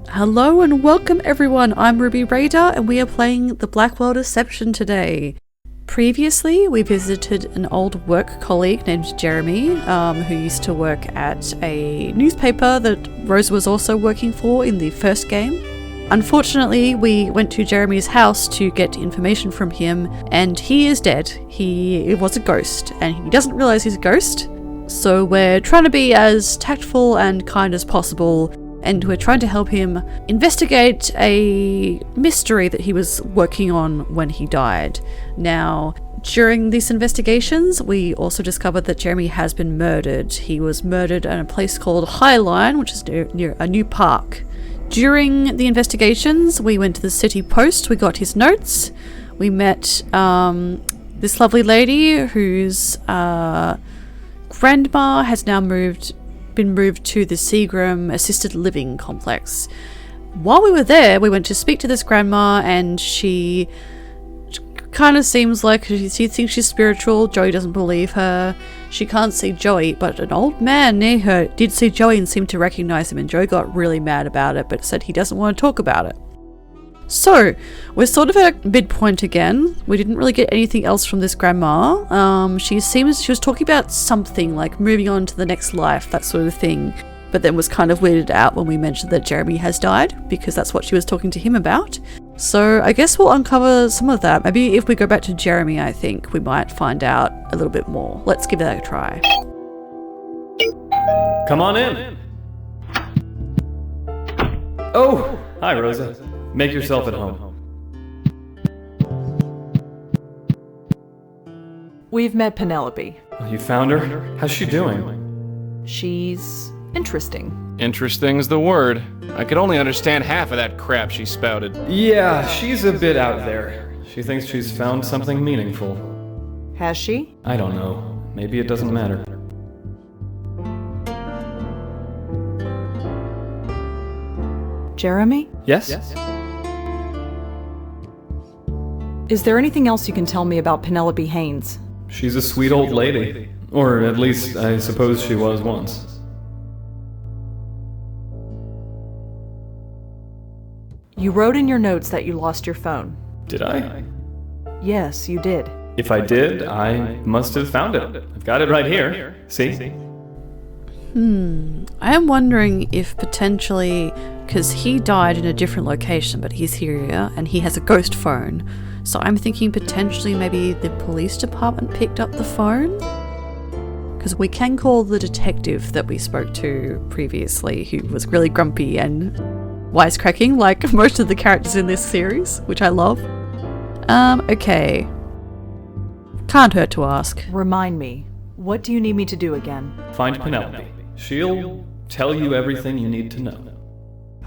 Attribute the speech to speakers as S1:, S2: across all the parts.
S1: Hello and welcome everyone, I'm Ruby Raider and we are playing the Blackwell Deception today. Previously, we visited an old work colleague named Jeremy, who used to work at a newspaper that Rosa was also working for in the first game. Unfortunately, we went to Jeremy's house to get information from him and he is dead. He was a ghost and he doesn't realise he's a ghost. So we're trying to be as tactful and kind as possible, and we're trying to help him investigate a mystery that he was working on when he died. Now, during these investigations, we also discovered that Jeremy has been murdered. He was murdered at a place called Highline, which is near a new park. During the investigations, we went to the City Post, we got his notes, we met this lovely lady whose grandma has now been moved to the Seagram Assisted Living Complex. While we were there, we went to speak to this grandma and she kind of seems like she thinks she's spiritual. Joey doesn't believe her. She can't see Joey, but an old man near her did see Joey and seemed to recognize him, and Joey got really mad about it but said he doesn't want to talk about it. So, we're sort of at midpoint again. We didn't really get anything else from this grandma. She was talking about something like moving on to the next life, that sort of thing, but then was kind of weirded out when we mentioned that Jeremy has died, because that's what she was talking to him about. So I guess we'll uncover some of that. Maybe if we go back to Jeremy, I think we might find out a little bit more. Let's give that a try.
S2: Come on in. Oh, hi Rosa. Make yourself at home.
S3: We've met Penelope.
S2: You found her? How's she doing?
S3: She's interesting.
S4: Interesting's the word. I could only understand half of that crap she spouted.
S2: Yeah, she's a bit out there. She thinks she's found something meaningful.
S3: Has she?
S2: I don't know. Maybe it doesn't matter.
S3: Jeremy?
S2: Yes?
S3: Is there anything else you can tell me about Penelope Haynes?
S2: She's a sweet old lady. Or at least, I suppose she was once.
S3: You wrote in your notes that you lost your phone.
S2: Did I?
S3: Yes, you did.
S2: If I did, I must have found it. I've got it right here. See?
S1: I am wondering if potentially, because he died in a different location, but he's here and he has a ghost phone. So I'm thinking potentially maybe the police department picked up the phone? Because we can call the detective that we spoke to previously, who was really grumpy and wisecracking like most of the characters in this series, which I love. Okay. Can't hurt to ask.
S3: Remind me, what do you need me to do again?
S2: Find Penelope. She'll tell you everything you need to know.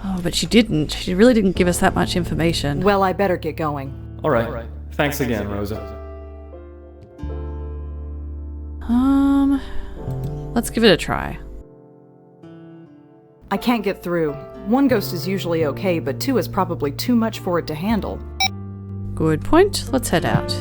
S1: Oh, but she didn't. She really didn't give us that much information.
S3: Well, I better get going.
S2: All right. Thanks again, Rosa.
S1: Let's give it a try.
S3: I can't get through. One ghost is usually okay, but two is probably too much for it to handle.
S1: Good point. Let's head out.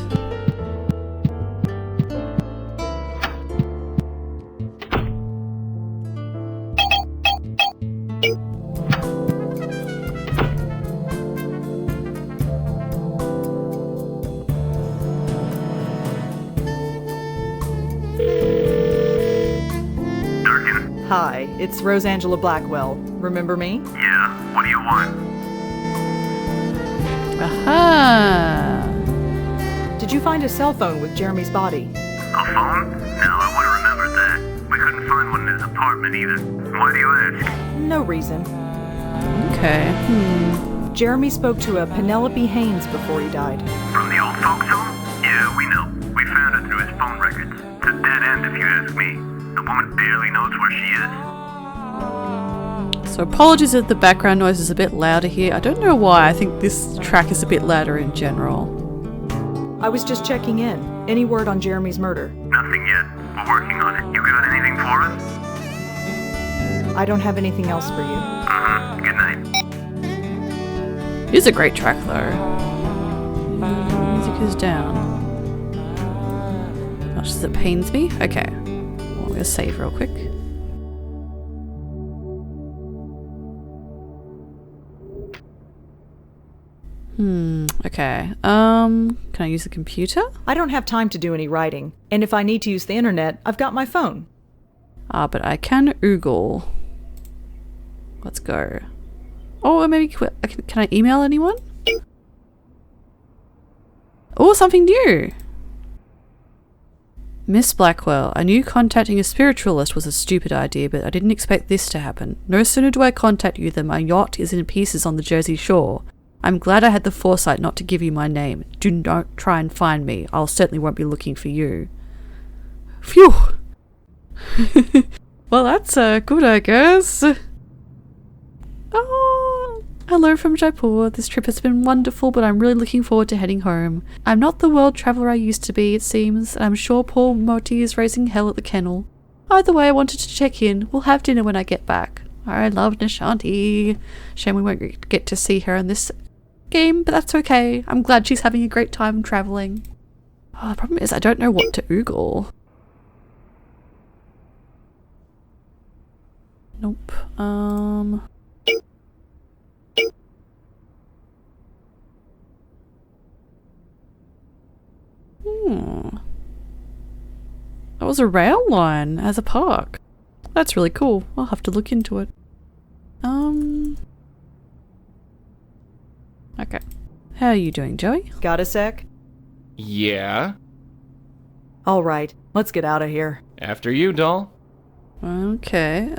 S3: Hi, it's Rosangela Blackwell. Remember me?
S5: Yeah, what do you want?
S1: Aha!
S3: Did you find a cell phone with Jeremy's body?
S5: A phone? No, I would have remembered that. We couldn't find one in his apartment either. Why do you ask?
S3: No reason.
S1: Okay.
S3: Jeremy spoke to a Penelope Haynes before he died.
S5: From the old folks home? Yeah, we know. We found her through his phone records. It's a dead end if you ask me. The woman barely knows where she is.
S1: So apologies if the background noise is a bit louder here. I don't know why. I think this track is a bit louder in general.
S3: I was just checking in. Any word on Jeremy's murder?
S5: Nothing yet. We're working on it. You got anything for us?
S3: I don't have anything else for you.
S5: Good night.
S1: It is a great track though. Music is down. Much as it pains me. Okay. I'm going to save real quick. Okay. Can I use the computer?
S3: I don't have time to do any writing, and if I need to use the internet, I've got my phone.
S1: But I can Oogle. Let's go. Oh, maybe can I email anyone? Oh, something new! Miss Blackwell, I knew contacting a spiritualist was a stupid idea, but I didn't expect this to happen. No sooner do I contact you than my yacht is in pieces on the Jersey shore. I'm glad I had the foresight not to give you my name. Do not try and find me. I'll certainly won't be looking for you. Phew! Well, that's good, I guess. Oh, hello from Jaipur. This trip has been wonderful, but I'm really looking forward to heading home. I'm not the world traveller I used to be, it seems, and I'm sure poor Moti is raising hell at the kennel. Either way, I wanted to check in. We'll have dinner when I get back. I love Nishanti. Shame we won't get to see her in this game, but that's okay. I'm glad she's having a great time travelling. Oh, the problem is I don't know what to Oogle. Nope. That was a rail line as a park. That's really cool. I'll have to look into it. Okay. How are you doing, Joey?
S3: Got a sec?
S4: Yeah?
S3: All right, let's get out of here.
S4: After you, doll.
S1: Okay,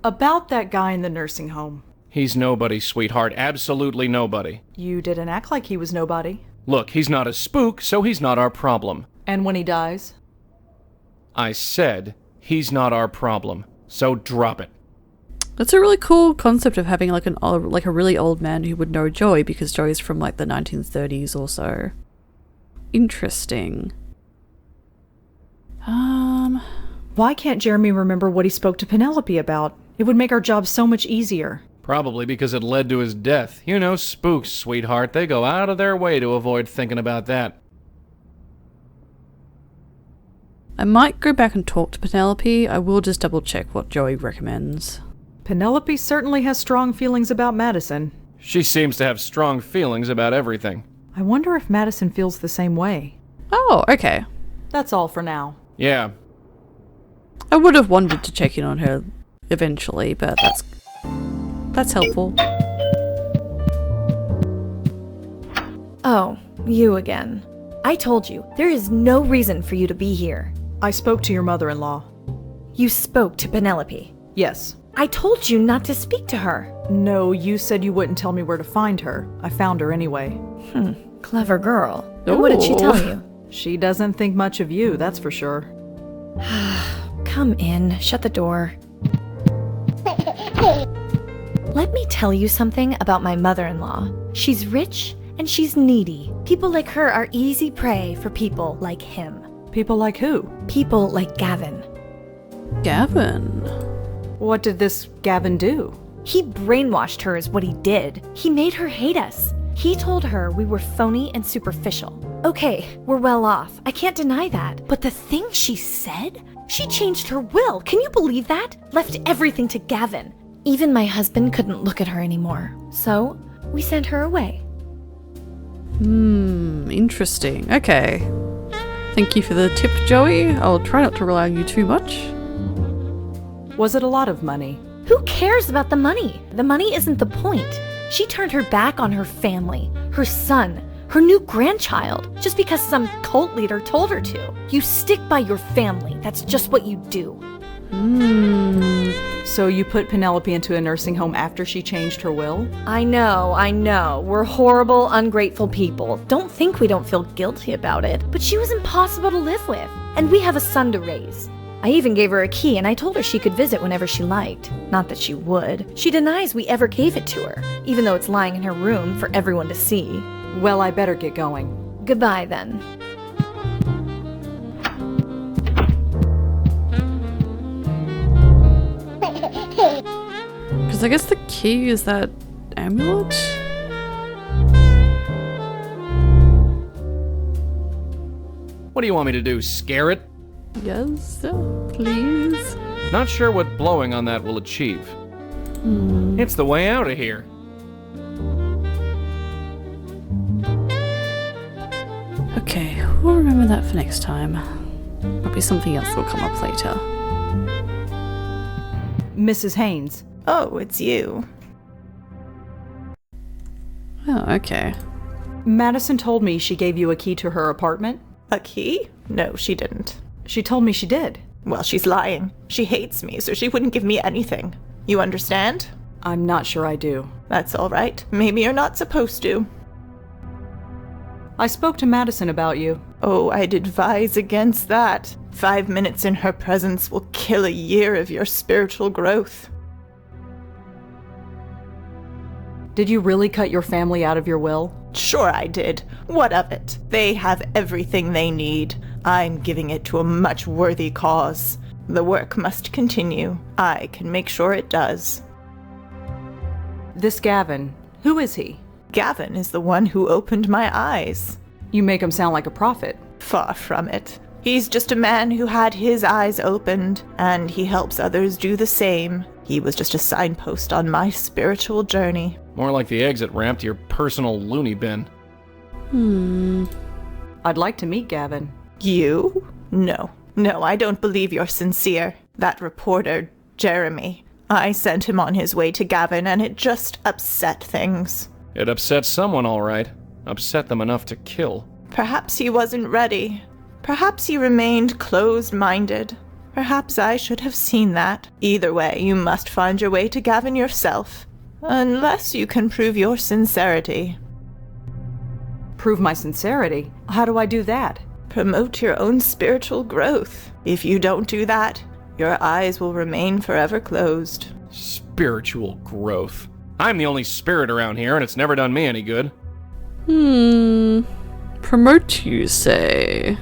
S3: About that guy in the nursing home.
S4: He's nobody, sweetheart. Absolutely nobody.
S3: You didn't act like he was nobody.
S4: Look, he's not a spook, so he's not our problem.
S3: And when he dies?
S4: I said, he's not our problem. So drop it.
S1: That's a really cool concept of having like a really old man who would know Joey, because Joey's from like the 1930s or so. Interesting.
S3: Why can't Jeremy remember what he spoke to Penelope about? It would make our job so much easier.
S4: Probably because it led to his death. You know, spooks, sweetheart. They go out of their way to avoid thinking about that.
S1: I might go back and talk to Penelope. I will just double check what Joey recommends.
S3: Penelope certainly has strong feelings about Madison.
S4: She seems to have strong feelings about everything.
S3: I wonder if Madison feels the same way.
S1: Oh, okay.
S3: That's all for now.
S4: Yeah.
S1: I would have wanted to check in on her eventually, but that's helpful.
S6: Oh, you again. I told you, there is no reason for you to be here.
S3: I spoke to your mother-in-law.
S6: You spoke to Penelope.
S3: Yes.
S6: I told you not to speak to her.
S3: No, you said you wouldn't tell me where to find her. I found her anyway.
S6: Clever girl. And what did she tell you?
S3: She doesn't think much of you, that's for sure.
S6: Come in, shut the door. Let me tell you something about my mother-in-law. She's rich and she's needy. People like her are easy prey for people like him.
S3: People like who?
S6: People like Gavin.
S1: Gavin?
S3: What did this Gavin do?
S6: He brainwashed her is what he did. He made her hate us. He told her we were phony and superficial. Okay, we're well off. I can't deny that. But the thing she said? She changed her will. Can you believe that? Left everything to Gavin. Even my husband couldn't look at her anymore. So, we sent her away.
S1: Interesting. Okay. Thank you for the tip, Joey. I'll try not to rely on you too much.
S3: Was it a lot of money?
S6: Who cares about the money? The money isn't the point. She turned her back on her family, her son, her new grandchild, just because some cult leader told her to. You stick by your family. That's just what you do.
S3: So you put Penelope into a nursing home after she changed her will?
S6: I know. We're horrible, ungrateful people. Don't think we don't feel guilty about it. But she was impossible to live with. And we have a son to raise. I even gave her a key and I told her she could visit whenever she liked. Not that she would. She denies we ever gave it to her, even though it's lying in her room for everyone to see.
S3: Well, I better get going.
S6: Goodbye then.
S1: Because I guess the key is that amulet?
S4: What do you want me to do, scare it?
S1: Yes, please.
S4: Not sure what blowing on that will achieve. It's the way out of here.
S1: Okay, we'll remember that for next time. Probably something else will come up later.
S3: Mrs. Haynes.
S7: Oh, it's you.
S1: Oh, okay.
S3: Madison told me she gave you a key to her apartment.
S7: A key? No, she didn't.
S3: She told me she did.
S7: Well, she's lying. She hates me, so she wouldn't give me anything. You understand?
S3: I'm not sure I do.
S7: That's all right. Maybe you're not supposed to.
S3: I spoke to Madison about you.
S7: Oh, I'd advise against that. 5 minutes in her presence will kill a year of your spiritual growth.
S3: Did you really cut your family out of your will?
S7: Sure I did. What of it? They have everything they need. I'm giving it to a much worthy cause. The work must continue. I can make sure it does.
S3: This Gavin, who is he?
S7: Gavin is the one who opened my eyes.
S3: You make him sound like a prophet.
S7: Far from it. He's just a man who had his eyes opened, and he helps others do the same. He was just a signpost on my spiritual journey.
S4: More like the exit ramp to your personal loony bin.
S3: I'd like to meet Gavin.
S7: You? No. No, I don't believe you're sincere. That reporter, Jeremy, I sent him on his way to Gavin, and it just upset things.
S4: It upset someone, all right. Upset them enough to kill.
S7: Perhaps he wasn't ready. Perhaps he remained closed-minded. Perhaps I should have seen that. Either way, you must find your way to Gavin yourself. Unless you can prove your sincerity.
S3: Prove my sincerity? How do I do that?
S7: Promote your own spiritual growth. If you don't do that, your eyes will remain forever closed.
S4: Spiritual growth. I'm the only spirit around here, and it's never done me any good.
S1: Promote, you say?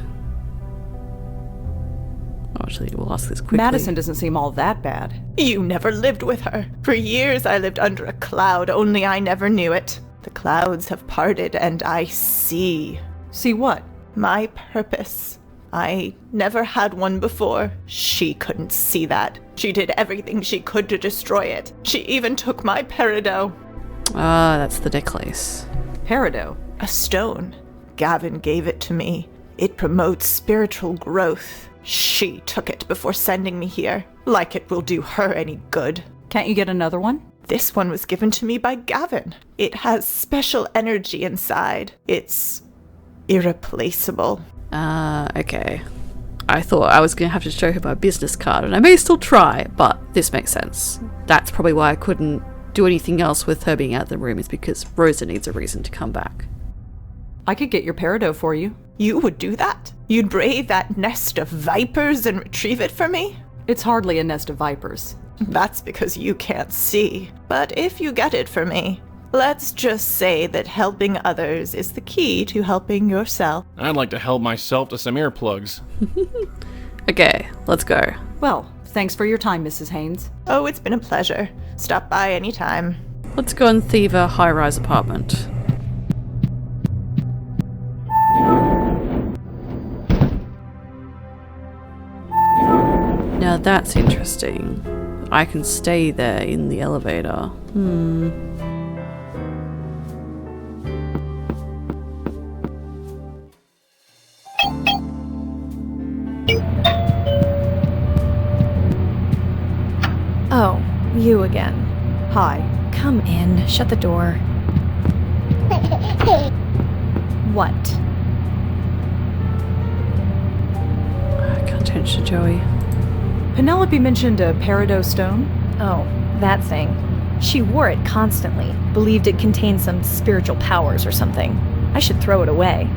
S1: Actually, we'll ask this quickly.
S3: Madison doesn't seem all that bad.
S7: You never lived with her. For years I lived under a cloud, only I never knew it. The clouds have parted, and I see.
S3: See what?
S7: My purpose. I never had one before. She couldn't see that. She did everything she could to destroy it. She even took my peridot.
S1: Ah, that's the necklace.
S3: Peridot.
S7: A stone. Gavin gave it to me. It promotes spiritual growth. She took it before sending me here. Like it will do her any good.
S3: Can't you get another one?
S7: This one was given to me by Gavin. It has special energy inside. It's irreplaceable.
S1: Okay. I thought I was going to have to show her my business card, and I may still try, but this makes sense. That's probably why I couldn't do anything else with her being out of the room, is because Rosa needs a reason to come back.
S3: I could get your peridot for you.
S7: You would do that? You'd brave that nest of vipers and retrieve it for me?
S3: It's hardly a nest of vipers.
S7: That's because you can't see. But if you get it for me, let's just say that helping others is the key to helping yourself.
S4: I'd like to help myself to some earplugs.
S1: Okay, let's go.
S3: Well, thanks for your time, Mrs. Haynes.
S7: Oh, it's been a pleasure. Stop by anytime.
S1: Let's go and thieve a high-rise apartment. Now that's interesting. I can stay there in the elevator.
S6: Oh, you again.
S3: Hi.
S6: Come in. Shut the door. What?
S1: Attention, Joey.
S3: Penelope mentioned a peridot stone.
S6: Oh, that thing. She wore it constantly. Believed it contained some spiritual powers or something. I should throw it away.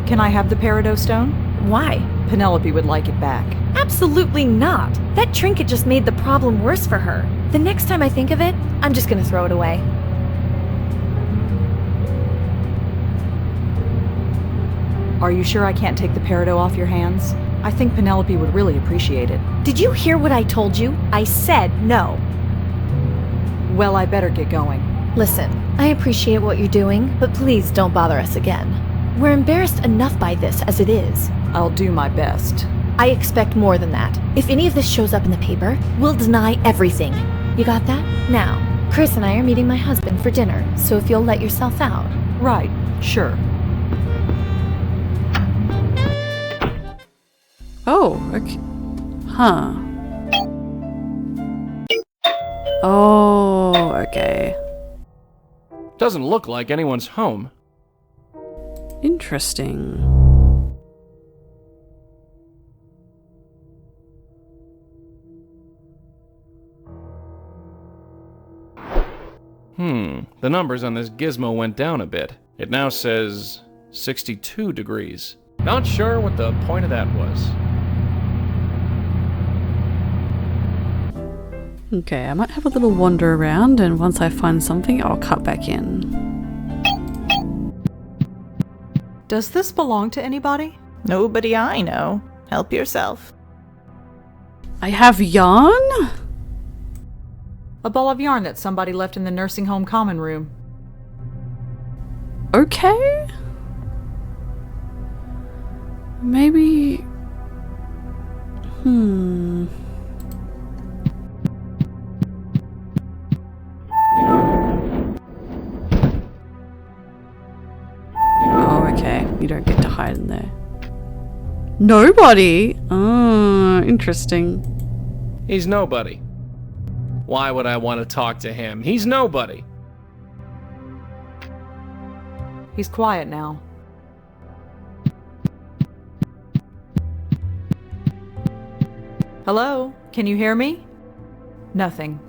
S3: Can I have the peridot stone?
S6: Why?
S3: Penelope would like it back.
S6: Absolutely not. That trinket just made the problem worse for her. The next time I think of it, I'm just gonna throw it away.
S3: Are you sure I can't take the peridot off your hands? I think Penelope would really appreciate it.
S6: Did you hear what I told you? I said no.
S3: Well, I better get going.
S6: Listen, I appreciate what you're doing, but please don't bother us again. We're embarrassed enough by this as it is.
S3: I'll do my best.
S6: I expect more than that. If any of this shows up in the paper, we'll deny everything. You got that? Now, Chris and I are meeting my husband for dinner, so if you'll let yourself out.
S3: Right, sure.
S1: Oh, okay. Huh. Oh, okay.
S4: Doesn't look like anyone's home.
S1: Interesting.
S4: The numbers on this gizmo went down a bit. It now says 62 degrees. Not sure what the point of that was.
S1: Okay, I might have a little wander around, and once I find something, I'll cut back in.
S3: Does this belong to anybody?
S7: Nobody I know. Help yourself.
S1: I have yarn?
S3: A ball of yarn that somebody left in the nursing home common room.
S1: Okay. Maybe... Oh, okay. You don't get to hide in there. Nobody? Oh, interesting.
S4: He's nobody. Why would I want to talk to him? He's nobody.
S3: He's quiet now. Hello? Can you hear me? Nothing.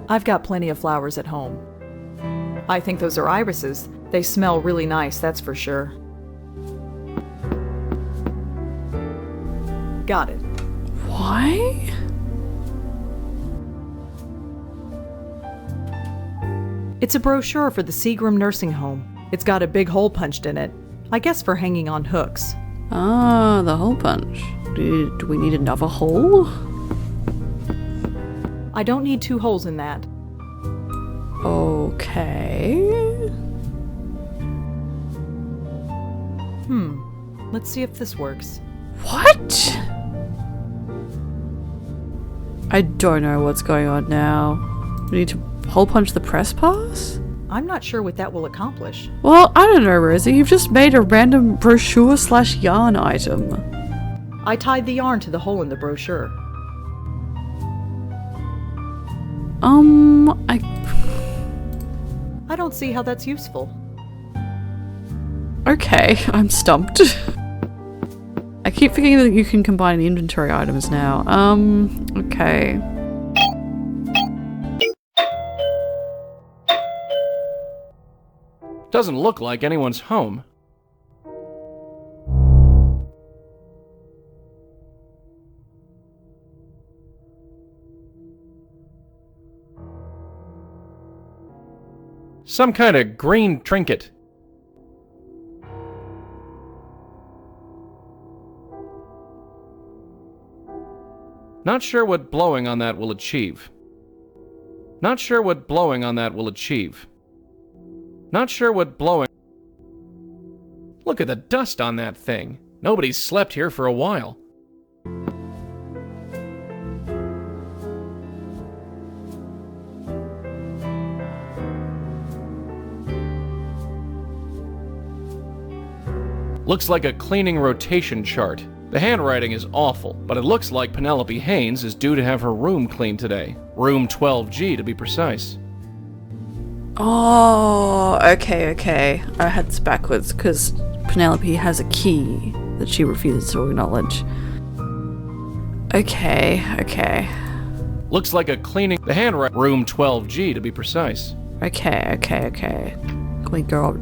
S3: I've got plenty of flowers at home. I think those are irises. They smell really nice, that's for sure. Got it.
S1: Why?
S3: It's a brochure for the Seagram nursing home. It's got a big hole punched in it. I guess for hanging on hooks.
S1: Ah, the hole punch. Do we need another hole?
S3: I don't need 2 holes in that.
S1: Okay.
S3: Let's see if this works.
S1: What? I don't know what's going on now. We need to hole punch the press pass?
S3: I'm not sure what that will accomplish.
S1: Well, I don't know, Rosa. You've just made a random brochure/yarn item.
S3: I tied the yarn to the hole in the brochure. I don't see how that's useful.
S1: Okay, I'm stumped. I keep forgetting that you can combine inventory items now. Okay.
S4: Doesn't look like anyone's home. Some kind of green trinket. Not sure what blowing on that will achieve. Not sure what blowing on that will achieve. Not sure what blowing... Look at the dust on that thing. Nobody's slept here for a while. Looks like a cleaning rotation chart. The handwriting is awful, but it looks like Penelope Haynes is due to have her room cleaned today. Room 12G to be precise.
S1: Oh, okay. I had this backwards because Penelope has a key that she refuses to acknowledge. Okay.
S4: Looks like a cleaning... The handwriting... Room 12G to be precise.
S1: Okay. Can we go up?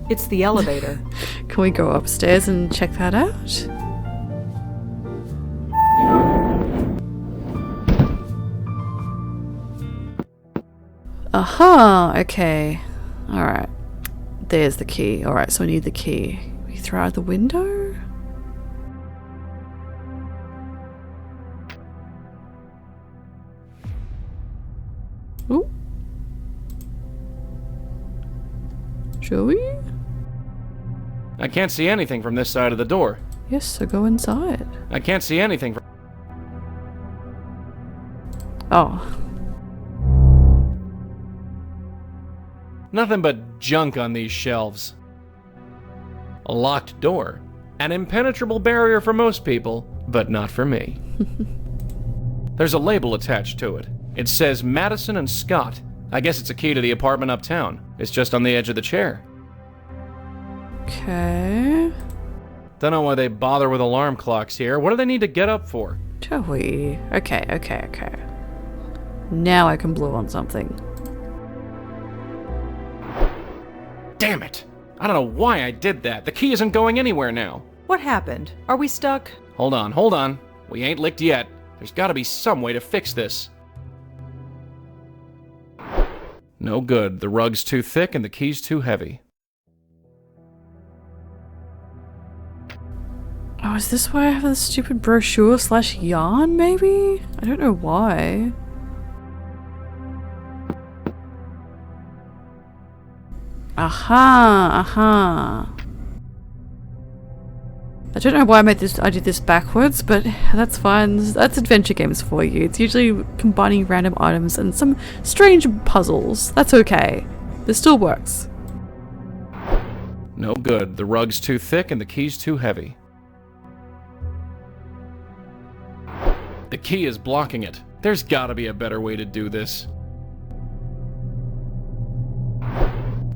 S3: It's the elevator.
S1: Can we go upstairs and check that out? Aha! Okay. Alright. There's the key. Alright, so we need the key. We throw out the window? Ooh. Joey?
S4: I can't see anything from this side of the door.
S1: Yes, so go inside.
S4: I can't see anything from...
S1: Oh.
S4: Nothing but junk on these shelves. A locked door. An impenetrable barrier for most people, but not for me. There's a label attached to it. It says Madison and Scott. I guess it's a key to the apartment uptown. It's just on the edge of the chair.
S1: Okay.
S4: Don't know why they bother with alarm clocks here. What do they need to get up for?
S1: Joey. Okay. Now I can blow on something.
S4: Damn it! I don't know why I did that. The key isn't going anywhere now.
S3: What happened? Are we stuck?
S4: Hold on. We ain't licked yet. There's gotta be some way to fix this. No good. The rug's too thick and the key's too heavy.
S1: Oh, is this why I have this stupid brochure / yarn, maybe? I don't know why. Aha. I don't know why I did this backwards, but that's fine. That's adventure games for you. It's usually combining random items and some strange puzzles. That's okay. This still works.
S4: No good. The rug's too thick and the key's too heavy. The key is blocking it. There's gotta be a better way to do this.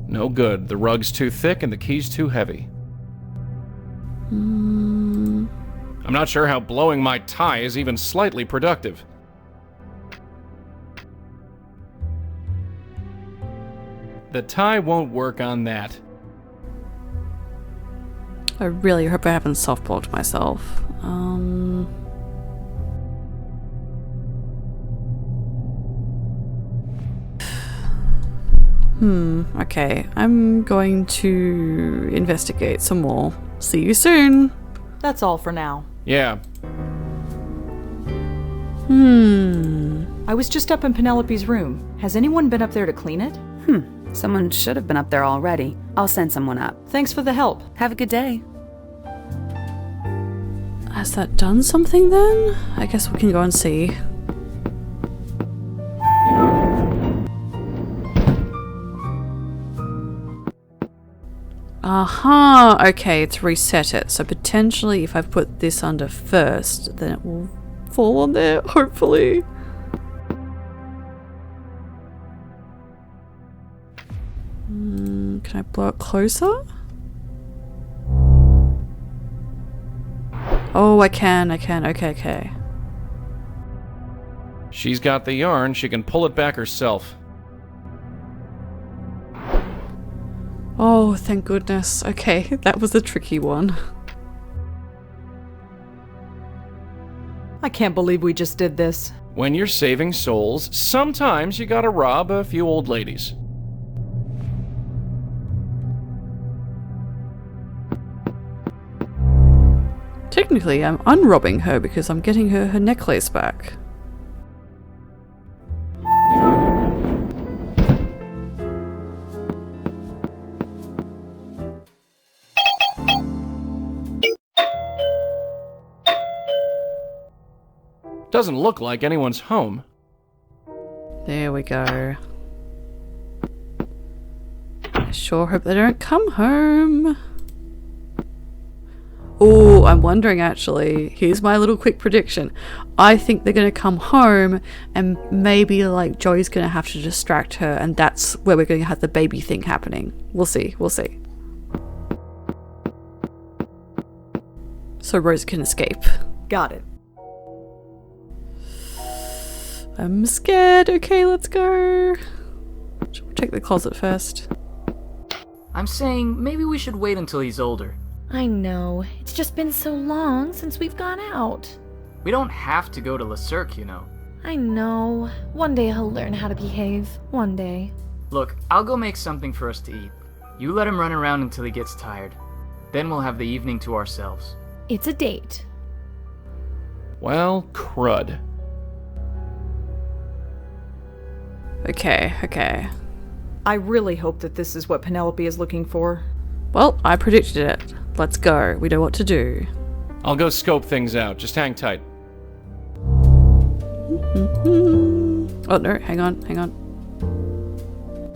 S4: No good. The rug's too thick and the key's too heavy. I'm not sure how blowing my tie is even slightly productive. The tie won't work on that.
S1: I really hope I haven't softballed myself. Okay. I'm going to investigate some more. See you soon.
S3: That's all for now.
S4: Yeah.
S3: I was just up in Penelope's room. Has anyone been up there to clean it?
S8: Someone should have been up there already. I'll send someone up.
S3: Thanks for the help.
S8: Have a good day.
S1: Has that done something then? I guess we can go and see. Aha! Okay, it's reset it. So potentially if I put this under first, then it will fall on there, hopefully. Can I blow it closer? Oh, I can. Okay.
S4: She's got the yarn. She can pull it back herself.
S1: Oh, thank goodness. Okay, that was a tricky one.
S3: I can't believe we just did this.
S4: When you're saving souls, sometimes you gotta rob a few old ladies.
S1: Technically, I'm unrobbing her because I'm getting her necklace back.
S4: Doesn't look like anyone's home.
S1: There we go. I sure hope they don't come home. Oh, I'm wondering actually. Here's my little quick prediction. I think they're going to come home and maybe like Joey's going to have to distract her and that's where we're going to have the baby thing happening. We'll see. So Rosa can escape.
S3: Got it.
S1: I'm scared. Okay, let's go. Should we check the closet first?
S9: I'm saying maybe we should wait until he's older.
S6: I know. It's just been so long since we've gone out.
S9: We don't have to go to Le Cirque, you know.
S6: I know. One day he'll learn how to behave. One day.
S9: Look, I'll go make something for us to eat. You let him run around until he gets tired. Then we'll have the evening to ourselves.
S6: It's a date.
S4: Well, crud.
S1: Okay.
S3: I really hope that this is what Penelope is looking for.
S1: Well, I predicted it. Let's go. We know what to do.
S4: I'll go scope things out. Just hang tight.
S1: Oh, no. Hang on.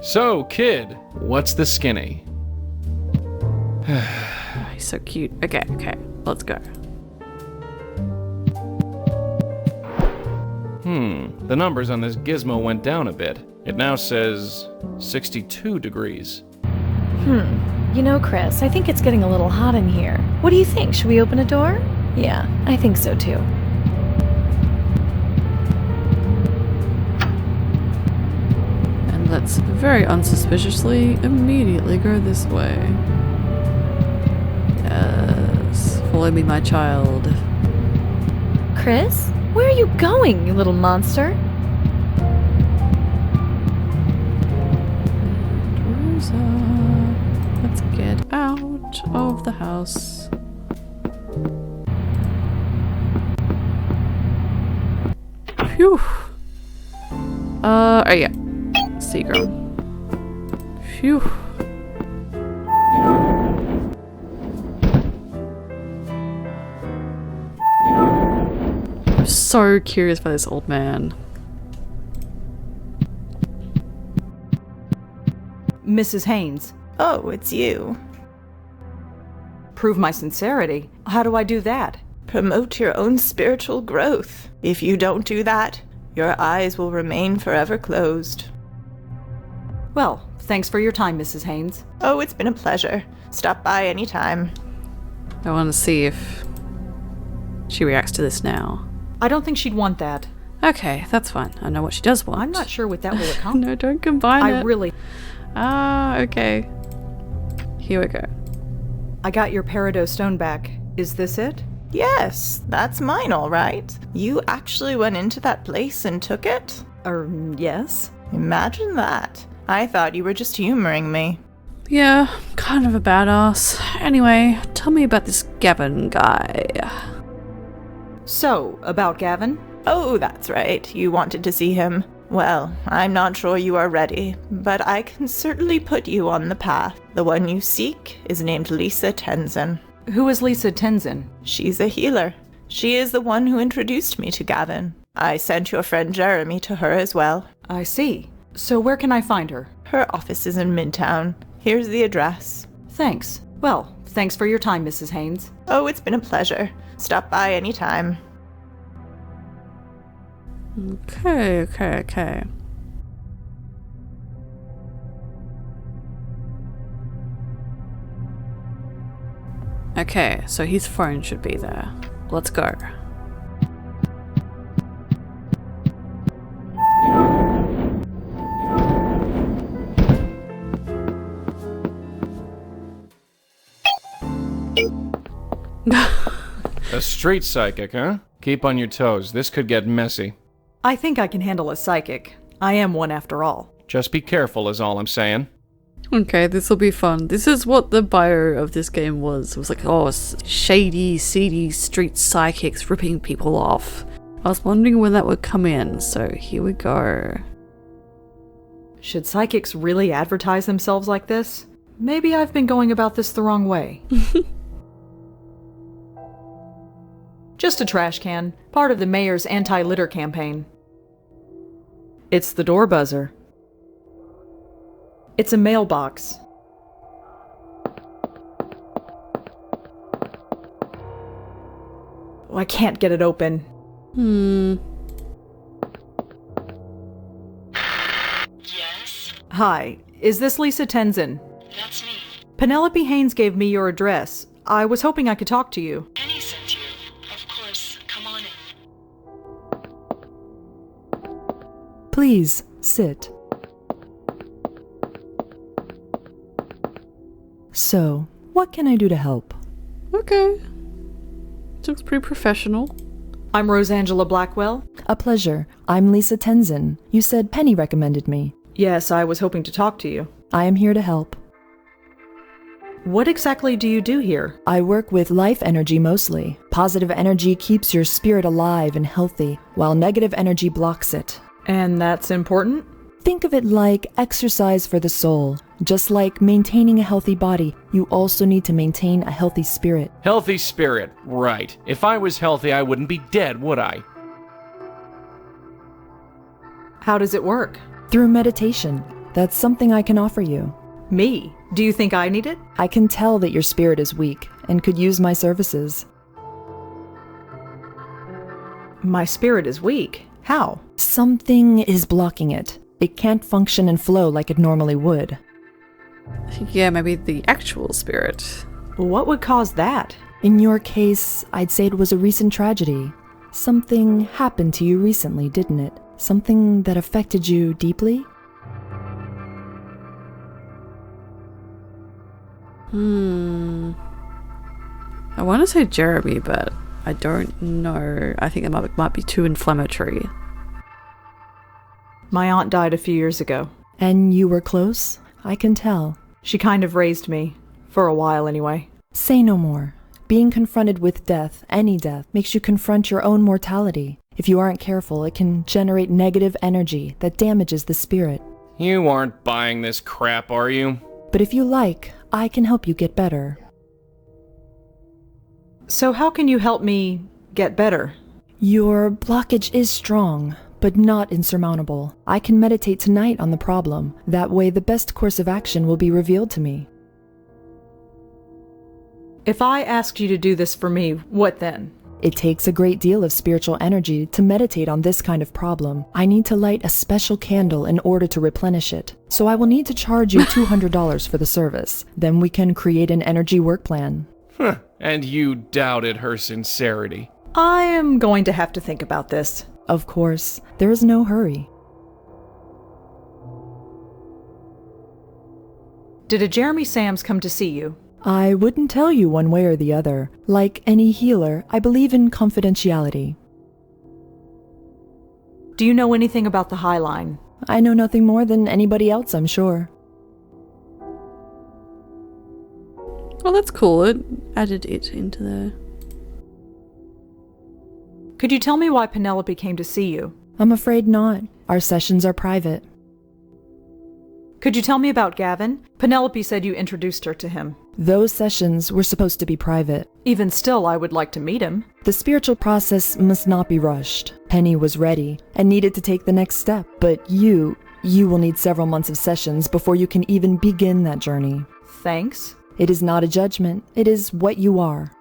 S4: So, kid, what's the skinny?
S1: He's so cute. Okay. Let's go.
S4: The numbers on this gizmo went down a bit. It now says 62 degrees.
S6: You know, Chris, I think it's getting a little hot in here. What do you think? Should we open a door? Yeah, I think so too.
S1: And let's very unsuspiciously immediately go this way. Yes. Follow me, my child.
S6: Chris? Where are you going, you little monster?
S1: Rosa. Let's get out of the house. Phew. Oh yeah. Seagram. Phew. I'm so curious about this old man.
S3: Mrs. Haynes.
S7: Oh, it's you.
S3: Prove my sincerity. How do I do that?
S7: Promote your own spiritual growth. If you don't do that, your eyes will remain forever closed.
S3: Well, thanks for your time, Mrs. Haynes.
S7: Oh, it's been a pleasure. Stop by anytime.
S1: I want to see if she reacts to this now.
S3: I don't think she'd want that.
S1: Okay, that's fine. I know what she does want.
S3: I'm not sure what that will accomplish.
S1: No, don't combine it.
S3: I really...
S1: Ah, okay. Here we go.
S3: I got your peridot stone back. Is this it?
S7: Yes, that's mine, all right. You actually went into that place and took it?
S3: Yes.
S7: Imagine that. I thought you were just humoring me.
S1: Yeah, kind of a badass. Anyway, tell me about this Gavin guy.
S3: So, about Gavin?
S7: Oh, that's right. You wanted to see him. Well, I'm not sure you are ready, but I can certainly put you on the path. The one you seek is named Lisa Tenzin.
S3: Who is Lisa Tenzin?
S7: She's a healer. She is the one who introduced me to Gavin. I sent your friend Jeremy to her as well.
S3: I see. So where can I find her?
S7: Her office is in Midtown. Here's the address.
S3: Thanks. Well, thanks for your time, Mrs. Haynes.
S7: Oh, it's been a pleasure. Stop by anytime.
S1: Okay. Okay, so his phone should be there. Let's go.
S4: A street psychic, huh? Keep on your toes. This could get messy.
S3: I think I can handle a psychic. I am one after all.
S4: Just be careful is all I'm saying.
S1: Okay, this will be fun. This is what the bio of this game was. It was like, oh, shady, seedy street psychics ripping people off. I was wondering when that would come in, so here we go.
S3: Should psychics really advertise themselves like this? Maybe I've been going about this the wrong way. Just a trash can, part of the mayor's anti-litter campaign. It's the door buzzer. It's a mailbox. Oh, I can't get it open.
S10: Yes?
S3: Hi, is this Lisa Tenzin?
S10: That's me.
S3: Penelope Haynes gave me your address. I was hoping I could talk to you.
S10: Penny sent you. Of course. Come on in.
S11: Please, sit. So, what can I do to help?
S1: Okay. Looks pretty professional.
S3: I'm Rosangela Blackwell.
S11: A pleasure. I'm Lisa Tenzin. You said Penny recommended me.
S3: Yes, I was hoping to talk to you.
S11: I am here to help.
S3: What exactly do you do here?
S11: I work with life energy mostly. Positive energy keeps your spirit alive and healthy, while negative energy blocks it.
S3: And that's important?
S11: Think of it like exercise for the soul. Just like maintaining a healthy body, you also need to maintain a healthy spirit.
S4: Healthy spirit, right. If I was healthy, I wouldn't be dead, would I?
S3: How does it work?
S11: Through meditation. That's something I can offer you.
S3: Me? Do you think I need it?
S11: I can tell that your spirit is weak and could use my services.
S3: My spirit is weak. How?
S11: Something is blocking it. It can't function and flow like it normally would.
S1: Yeah, maybe the actual spirit.
S3: What would cause that?
S11: In your case, I'd say it was a recent tragedy. Something happened to you recently, didn't it? Something that affected you deeply?
S1: I want to say Jeremy, but I don't know. I think it might be too inflammatory.
S3: My aunt died a few years ago.
S11: And you were close? I can tell.
S3: She kind of raised me. For a while, anyway.
S11: Say no more. Being confronted with death, any death, makes you confront your own mortality. If you aren't careful, it can generate negative energy that damages the spirit.
S4: You aren't buying this crap, are you?
S11: But if you like, I can help you get better.
S3: So how can you help me get better?
S11: Your blockage is strong, but not insurmountable. I can meditate tonight on the problem. That way the best course of action will be revealed to me.
S3: If I asked you to do this for me, what then?
S11: It takes a great deal of spiritual energy to meditate on this kind of problem. I need to light a special candle in order to replenish it. So I will need to charge you $200 for the service. Then we can create an energy work plan.
S4: And you doubted her sincerity.
S3: I am going to have to think about this.
S11: Of course, there is no hurry.
S3: Did a Jeremy Sams come to see you?
S11: I wouldn't tell you one way or the other. Like any healer, I believe in confidentiality.
S3: Do you know anything about the High Line?
S11: I know nothing more than anybody else, I'm sure.
S1: Well, that's cool. It added it into there.
S3: Could you tell me why Penelope came to see you?
S11: I'm afraid not. Our sessions are private.
S3: Could you tell me about Gavin? Penelope said you introduced her to him.
S11: Those sessions were supposed to be private.
S3: Even still, I would like to meet him.
S11: The spiritual process must not be rushed. Penny was ready and needed to take the next step, but you will need several months of sessions before you can even begin that journey.
S3: Thanks.
S11: It is not a judgment. It is what you are.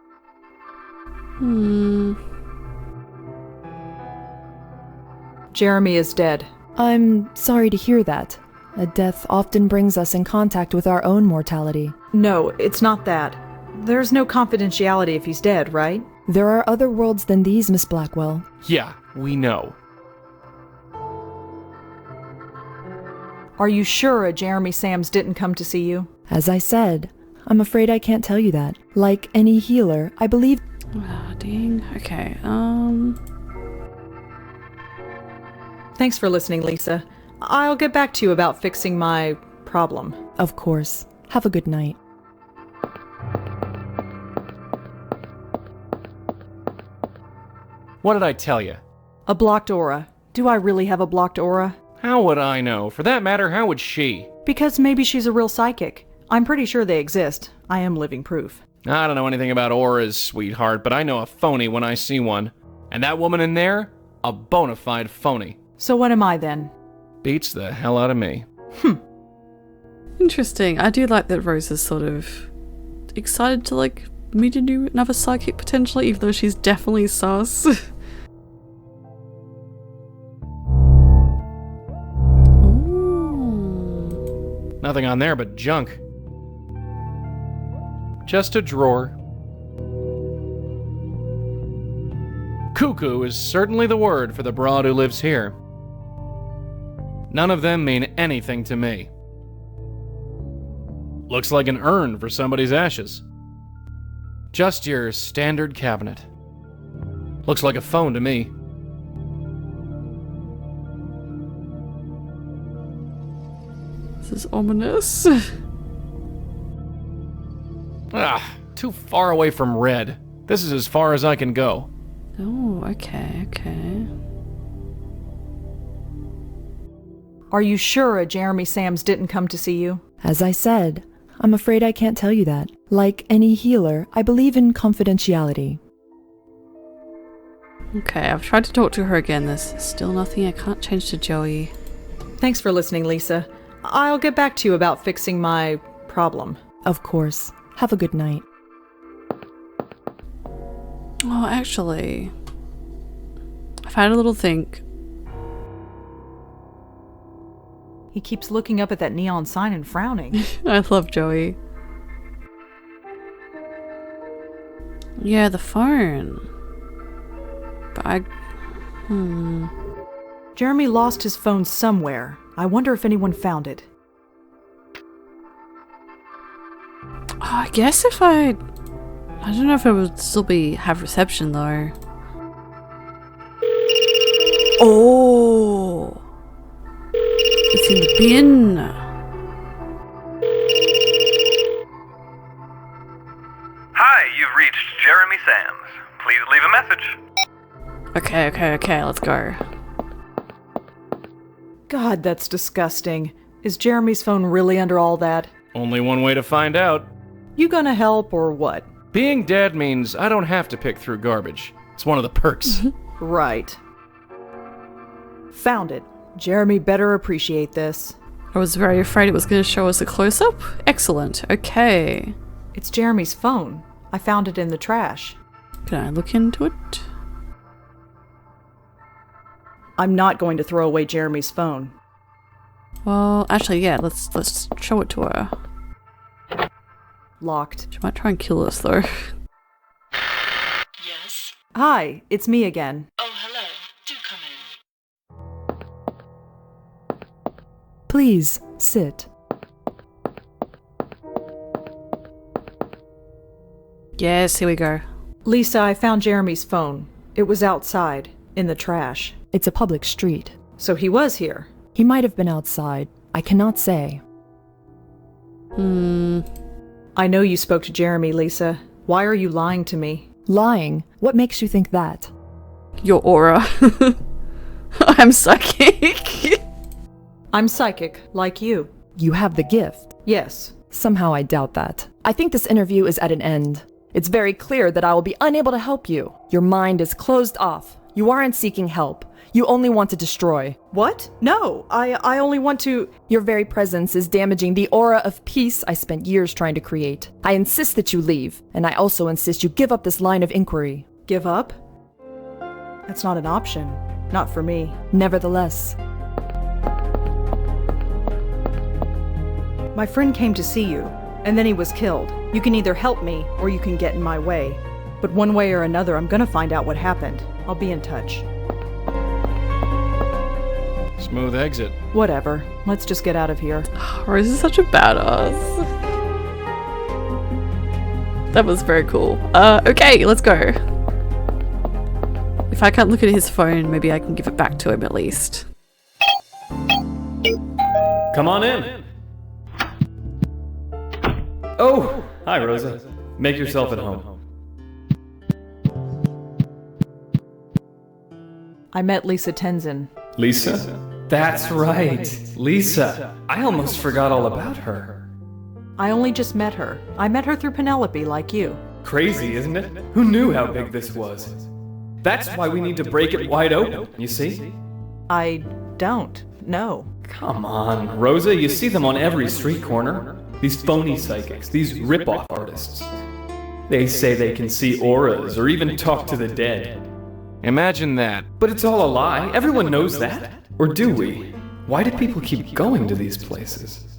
S3: Jeremy is dead.
S11: I'm sorry to hear that. A death often brings us in contact with our own mortality.
S3: No, it's not that. There's no confidentiality if he's dead, right?
S11: There are other worlds than these, Miss Blackwell.
S4: Yeah, we know.
S3: Are you sure a Jeremy Sams didn't come to see you?
S11: As I said, I'm afraid I can't tell you that. Like any healer, I believe...
S1: Ah, dang. Okay,
S3: Thanks for listening, Lisa. I'll get back to you about fixing my problem.
S11: Of course. Have a good night.
S4: What did I tell you?
S3: A blocked aura. Do I really have a blocked aura?
S4: How would I know? For that matter, how would she?
S3: Because maybe she's a real psychic. I'm pretty sure they exist. I am living proof.
S4: I don't know anything about auras, sweetheart, but I know a phony when I see one. And that woman in there? A bona fide phony.
S3: So what am I then?
S4: Beats the hell out of me.
S1: Interesting. I do like that Rose is sort of excited to meet another psychic potentially, even though she's definitely sus.
S4: Ooh. Nothing on there but junk. Just a drawer. Cuckoo is certainly the word for the broad who lives here. None of them mean anything to me. Looks like an urn for somebody's ashes. Just your standard cabinet. Looks like a phone to me.
S1: This is ominous.
S4: Too far away from red. This is as far as I can go.
S1: Oh, okay.
S3: Are you sure Jeremy Sams didn't come to see you?
S11: As I said, I'm afraid I can't tell you that. Like any healer, I believe in confidentiality.
S1: Okay, I've tried to talk to her again. There's still nothing. I can't change to Joey.
S3: Thanks for listening, Lisa. I'll get back to you about fixing my problem.
S11: Of course. Have a good night.
S1: Oh, actually, I've had a little think.
S3: He keeps looking up at that neon sign and frowning.
S1: I love Joey. Yeah, the phone. But
S3: Jeremy lost his phone somewhere. I wonder if anyone found it.
S1: Oh, I guess if I don't know if it would still have reception though. Oh, it's in the bin.
S5: Hi, you've reached Jeremy Sams. Please leave a message.
S1: Okay, let's go.
S3: God, that's disgusting. Is Jeremy's phone really under all that?
S4: Only one way to find out.
S3: You gonna help or what?
S4: Being dead means I don't have to pick through garbage. It's one of the perks.
S3: Right. Found it. Jeremy better appreciate this.
S1: I was very afraid it was going to show us a close-up. Excellent. Okay.
S3: It's Jeremy's phone. I found it in the trash.
S1: Can I look into it?
S3: I'm not going to throw away Jeremy's phone.
S1: Well, actually, yeah, let's show it to her.
S3: Locked.
S1: She might try and kill us, though.
S10: Yes?
S3: Hi, it's me again.
S10: Oh, hello. Do come in.
S11: Please, sit.
S1: Yes, here we go.
S3: Lisa, I found Jeremy's phone. It was outside, in the trash.
S11: It's a public street.
S3: So he was here.
S11: He might have been outside. I cannot say.
S3: I know you spoke to Jeremy, Lisa. Why are you lying to me?
S11: Lying? What makes you think that?
S1: Your aura. I'm psychic.
S3: I'm psychic, like you.
S11: You have the gift.
S3: Yes.
S11: Somehow I doubt that. I think this interview is at an end. It's very clear that I will be unable to help you. Your mind is closed off. You aren't seeking help. You only want to destroy.
S3: What? No, I only want to...
S11: Your very presence is damaging the aura of peace I spent years trying to create. I insist that you leave, and I also insist you give up this line of inquiry.
S3: Give up? That's not an option. Not for me.
S11: Nevertheless.
S3: My friend came to see you, and then he was killed. You can either help me, or you can get in my way. But one way or another, I'm gonna find out what happened. I'll be in touch.
S4: Smooth exit.
S3: Whatever. Let's just get out of here.
S1: Rose is such a badass. That was very cool. Okay, let's go. If I can't look at his phone, maybe I can give it back to him at least.
S2: Come on in. Oh, hi Rosa. Make yourself at home.
S3: I met Lisa Tenzin.
S2: Lisa? That's right, Lisa. I almost forgot all about her.
S3: I only just met her. I met her through Penelope, like you.
S2: Crazy, isn't it? Who knew how big this was? That's why we need to break it wide open, you see?
S3: I don't know.
S2: Come on, Rosa, you see them on every street corner. These phony psychics, these rip-off artists. They say they can see auras or even talk to the dead.
S4: Imagine that.
S2: But it's all a lie. Everyone knows that. Or do we? Why do people keep going to these places?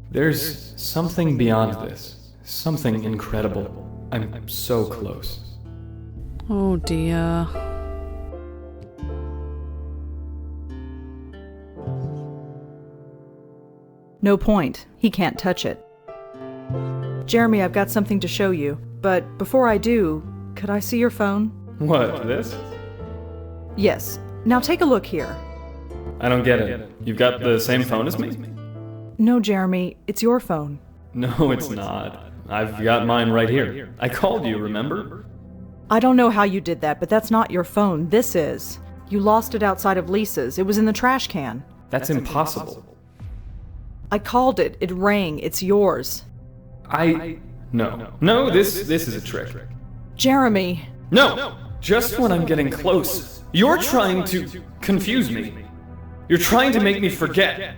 S2: There's something beyond this. Something incredible. I'm so close.
S1: Oh dear.
S3: No point. He can't touch it. Jeremy, I've got something to show you. But before I do, could I see your phone?
S2: What, this?
S3: Yes. Now take a look here.
S2: I don't get it. You've got the same phone as me?
S3: No, Jeremy, it's your phone.
S2: No, it's not. I've got mine right here. I called you, remember?
S3: I don't know how you did that, but that's not your phone. This is. You lost it outside of Lisa's. It was in the trash can.
S2: That's impossible.
S3: I called it. It rang. It's yours.
S2: No, this is a trick.
S3: Jeremy!
S2: No! Just when I'm getting close, you're trying to confuse me. You're trying to make me forget.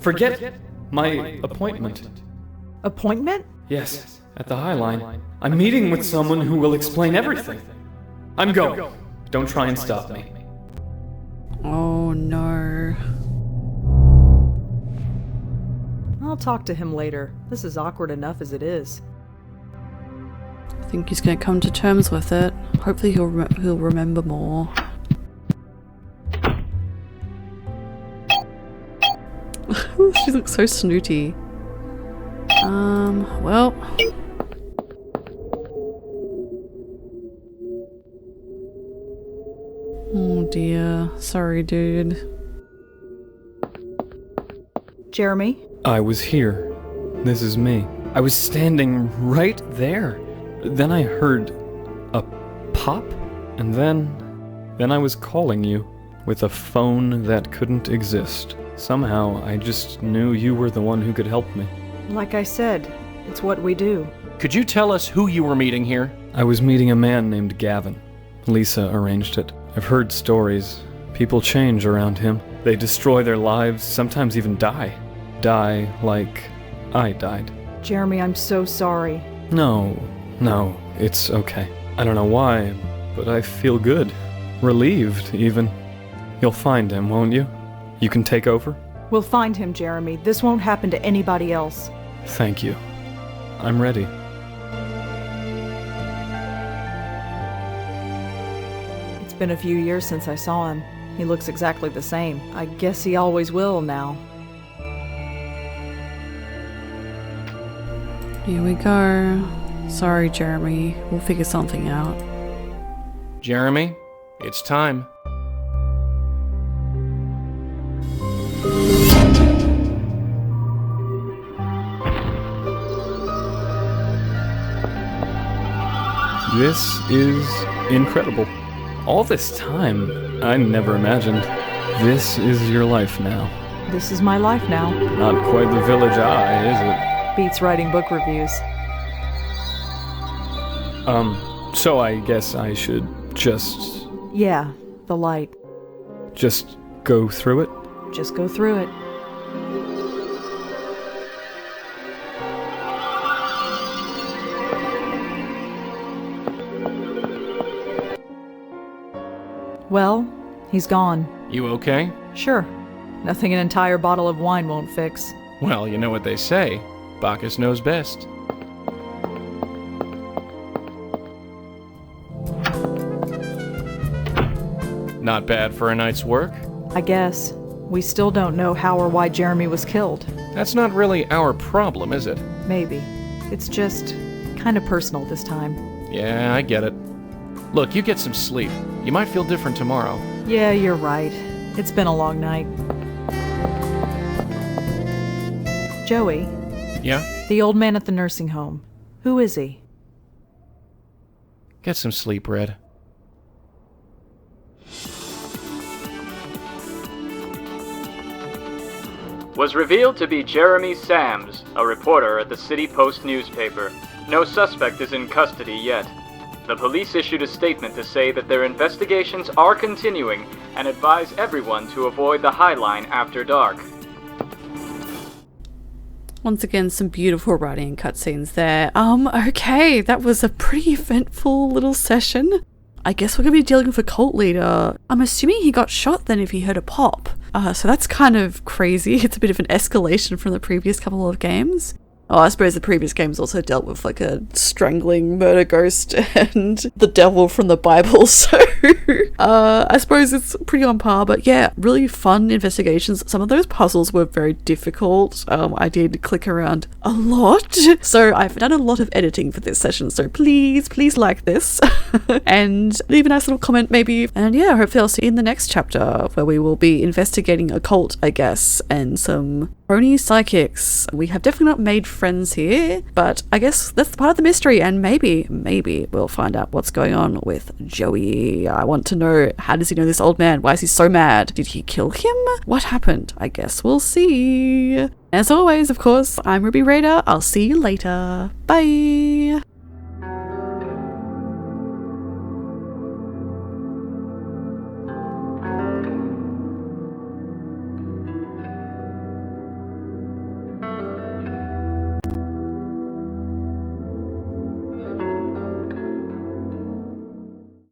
S2: Forget my appointment.
S3: Appointment?
S2: Yes, at the High Line. I'm meeting with someone who will explain everything. I'm going. Don't try and stop me.
S1: Oh no.
S3: I'll talk to him later. This is awkward enough as it is.
S1: I think he's gonna come to terms with it. Hopefully he'll remember more. She looks so snooty. Well. Oh dear. Sorry, dude.
S3: Jeremy?
S2: I was here. This is me. I was standing right there. Then I heard a pop, and then I was calling you with a phone that couldn't exist. Somehow, I just knew you were the one who could help me.
S3: Like I said, it's what we do.
S4: Could you tell us who you were meeting here?
S2: I was meeting a man named Gavin. Lisa arranged it. I've heard stories. People change around him. They destroy their lives, sometimes even die. Die like I died.
S3: Jeremy, I'm so sorry.
S2: No, it's okay. I don't know why, but I feel good. Relieved, even. You'll find him, won't you? You can take over?
S3: We'll find him, Jeremy. This won't happen to anybody else.
S2: Thank you. I'm ready.
S3: It's been a few years since I saw him. He looks exactly the same. I guess he always will now.
S1: Here we go. Sorry, Jeremy. We'll figure something out.
S4: Jeremy, it's time.
S2: This is incredible. All this time, I never imagined. This is your life now.
S3: This is my life now.
S2: Not quite the Village Eye, is it?
S3: Beats writing book reviews.
S2: So I guess I should just...
S3: Yeah, the light.
S2: Just go through it?
S3: Just go through it. Well, he's gone.
S4: You okay?
S3: Sure. Nothing an entire bottle of wine won't fix.
S4: Well, you know what they say. Bacchus knows best. Not bad for a night's work.
S3: I guess. We still don't know how or why Jeremy was killed.
S4: That's not really our problem, is it?
S3: Maybe. It's just kind of personal this time.
S4: Yeah, I get it. Look, you get some sleep. You might feel different tomorrow.
S3: Yeah, you're right. It's been a long night. Joey?
S4: Yeah?
S3: The old man at the nursing home. Who is he?
S4: Get some sleep, Red.
S9: Was revealed to be Jeremy Sams, a reporter at the City Post newspaper. No suspect is in custody yet. The police issued a statement to say that their investigations are continuing and advise everyone to avoid the High Line after dark.
S1: Once again, some beautiful writing and cutscenes there. Okay, that was a pretty eventful little session. I guess we're gonna be dealing with a cult leader. I'm assuming he got shot then if he heard a pop. So that's kind of crazy. It's a bit of an escalation from the previous couple of games. Oh, I suppose the previous games also dealt with like a strangling murder ghost and the devil from the Bible, so I suppose it's pretty on par, but yeah, really fun investigations. Some of those puzzles were very difficult. I did click around a lot, so I've done a lot of editing for this session, so please like this and leave a nice little comment maybe, and yeah, hopefully I'll see you in the next chapter where we will be investigating a cult, I guess, and some phony sidekicks. We have definitely not made friends here, but I guess that's part of the mystery, and maybe we'll find out what's going on with Joey. I want to know, how does he know this old man? Why is he so mad? Did he kill him? What happened? I guess we'll see. As always, of course, I'm Ruby Raider. I'll see you later. Bye!